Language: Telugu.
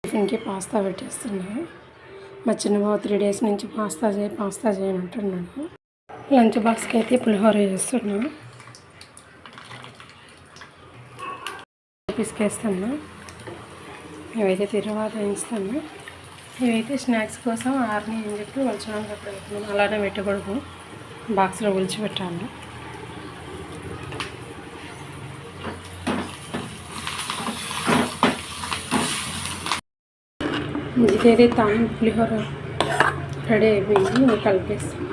టిఫిన్కి పాస్తా పెట్టేస్తున్నా. మా చిన్నబాబు 3 డేస్ నుంచి పాస్తా చేయమంటున్నాడు. లంచ్ బాక్స్కి అయితే పులిహోర చేస్తున్నా. పిసికేస్తున్నా. ఇవైతే తర్వాత వేయిస్తాను. ఇవైతే స్నాక్స్ కోసం ఆర్ని అని చెప్పి ఒలచడానికి పెడుతున్నాను. అలానే పెట్టకూడదు, బాక్స్లో ఒలిచి పెట్టాలి. ఇదైతే తాను పులిహోర రెడీ అయిపోయింది. కలిపేస్తాను.